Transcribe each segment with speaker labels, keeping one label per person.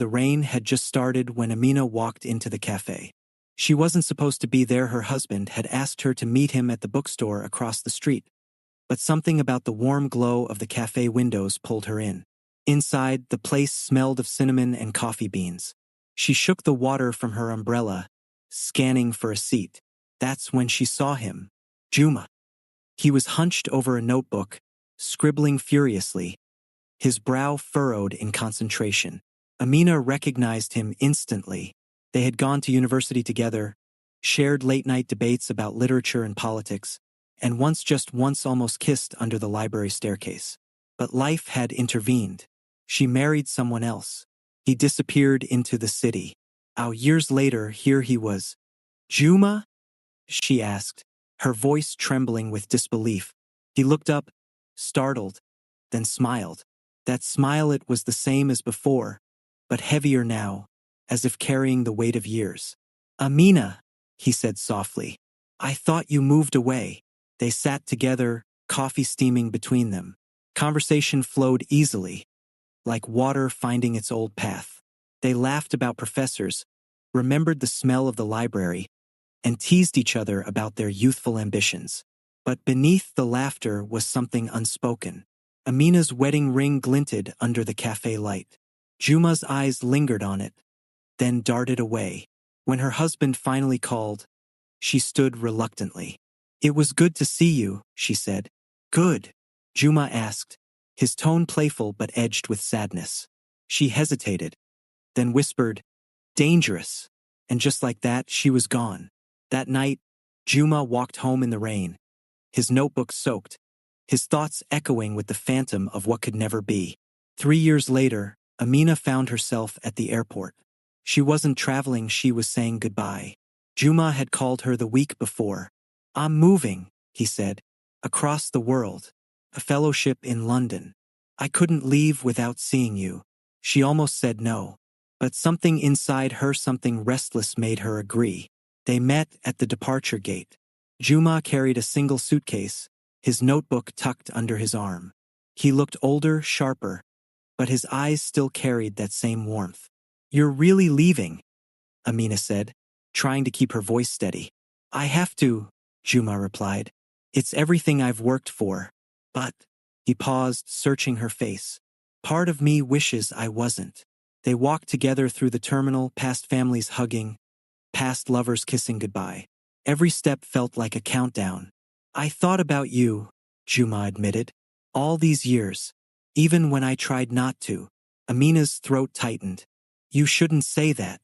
Speaker 1: The rain had just started when Amina walked into the cafe. She wasn't supposed to be there. Her husband had asked her to meet him at the bookstore across the street. But something about the warm glow of the cafe windows pulled her in. Inside, the place smelled of cinnamon and coffee beans. She shook the water from her umbrella, scanning for a seat. That's when she saw him. Juma. He was hunched over a notebook, scribbling furiously, his brow furrowed in concentration. Amina recognized him instantly. They had gone to university together, shared late-night debates about literature and politics, and just once almost kissed under the library staircase. But life had intervened. She married someone else. He disappeared into the city. Years later, here he was. Juma? She asked, her voice trembling with disbelief. He looked up, startled, then smiled. That smile, it was the same as before, but heavier now, as if carrying the weight of years. Amina, he said softly, I thought you moved away. They sat together, coffee steaming between them. Conversation flowed easily, like water finding its old path. They laughed about professors, remembered the smell of the library, and teased each other about their youthful ambitions. But beneath the laughter was something unspoken. Amina's wedding ring glinted under the cafe light. Juma's eyes lingered on it, then darted away. When her husband finally called, she stood reluctantly. It was good to see you, she said. Good? Juma asked, his tone playful but edged with sadness. She hesitated, then whispered, dangerous. And just like that, she was gone. That night, Juma walked home in the rain, his notebook soaked, his thoughts echoing with the phantom of what could never be. 3 years later, Amina found herself at the airport. She wasn't traveling, she was saying goodbye. Juma had called her the week before. I'm moving, he said, across the world, a fellowship in London. I couldn't leave without seeing you. She almost said no, but something inside her, something restless, made her agree. They met at the departure gate. Juma carried a single suitcase, his notebook tucked under his arm. He looked older, sharper, but his eyes still carried that same warmth. You're really leaving, Amina said, trying to keep her voice steady. I have to, Juma replied. It's everything I've worked for. But, he paused, searching her face. Part of me wishes I wasn't. They walked together through the terminal, past families hugging, past lovers kissing goodbye. Every step felt like a countdown. I thought about you, Juma admitted. All these years. Even when I tried not to. Amina's throat tightened. You shouldn't say that.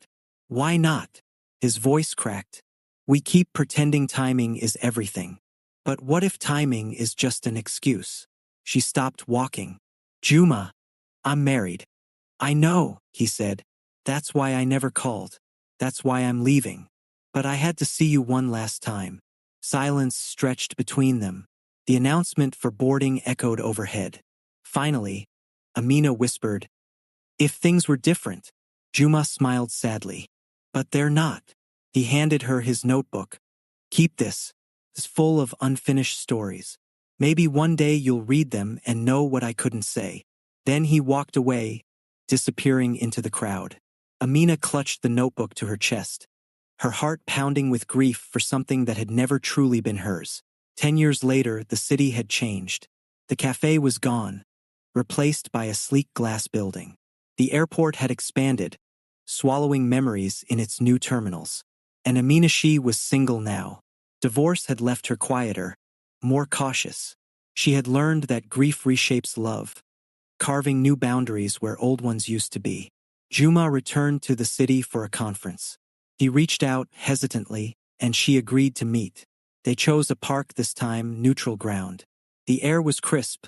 Speaker 1: Why not? His voice cracked. We keep pretending timing is everything. But what if timing is just an excuse? She stopped walking. Juma, I'm married. I know, he said. That's why I never called. That's why I'm leaving. But I had to see you one last time. Silence stretched between them. The announcement for boarding echoed overhead. Finally, Amina whispered, if things were different. Juma smiled sadly. But they're not. He handed her his notebook. Keep this. It's full of unfinished stories. Maybe one day you'll read them and know what I couldn't say. Then he walked away, disappearing into the crowd. Amina clutched the notebook to her chest, her heart pounding with grief for something that had never truly been hers. 10 years later, the city had changed. The cafe was gone, replaced by a sleek glass building. The airport had expanded, swallowing memories in its new terminals. And Amina, she was single now. Divorce had left her quieter, more cautious. She had learned that grief reshapes love, carving new boundaries where old ones used to be. Juma returned to the city for a conference. He reached out hesitantly, and she agreed to meet. They chose a park this time, neutral ground. The air was crisp,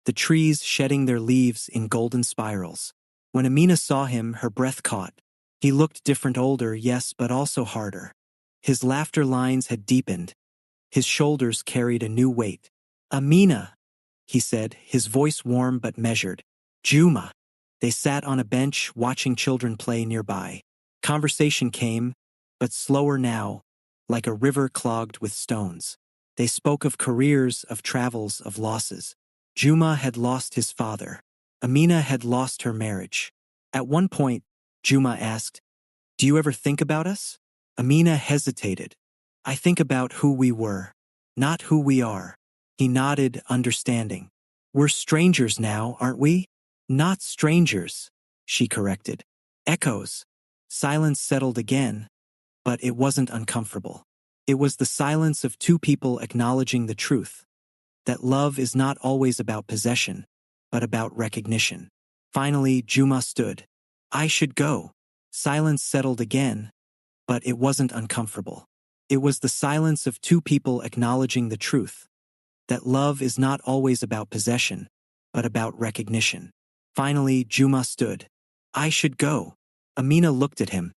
Speaker 1: the trees shedding their leaves in golden spirals. When Amina saw him, her breath caught. He looked different, older, yes, but also harder. His laughter lines had deepened. His shoulders carried a new weight. Amina, he said, his voice warm but measured. Juma. They sat on a bench, watching children play nearby. Conversation came, but slower now, like a river clogged with stones. They spoke of careers, of travels, of losses. Juma had lost his father. Amina had lost her marriage. At one point, Juma asked. Do you ever think about us? Amina hesitated. I think about who we were, not who we are. He nodded, understanding. We're strangers now, aren't we? Not strangers, she corrected. Echoes. Silence settled again, but it wasn't uncomfortable. It was the silence of two people acknowledging the truth, that love is not always about possession, but about recognition. Finally, Juma stood. I should go. Silence settled again, but it wasn't uncomfortable. It was the silence of two people acknowledging the truth, that love is not always about possession, but about recognition. Finally, Juma stood. I should go. Amina looked at him,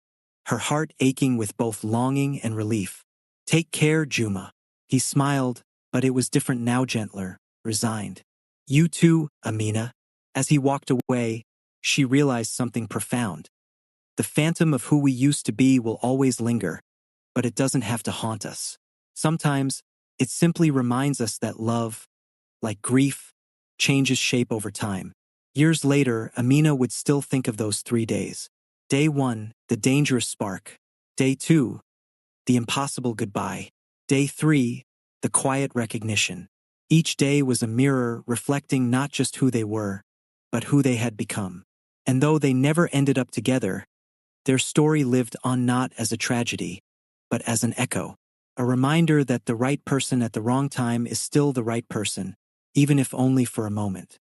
Speaker 1: her heart aching with both longing and relief. Take care, Juma. He smiled, but it was different now, gentler, resigned. You too, Amina. As he walked away, she realized something profound. The phantom of who we used to be will always linger, but it doesn't have to haunt us. Sometimes, it simply reminds us that love, like grief, changes shape over time. Years later, Amina would still think of those 3 days. Day 1, the dangerous spark. Day 2, the impossible goodbye. Day 3, the quiet recognition. Each day was a mirror reflecting not just who they were, but who they had become. And though they never ended up together, their story lived on not as a tragedy, but as an echo. A reminder that the right person at the wrong time is still the right person, even if only for a moment.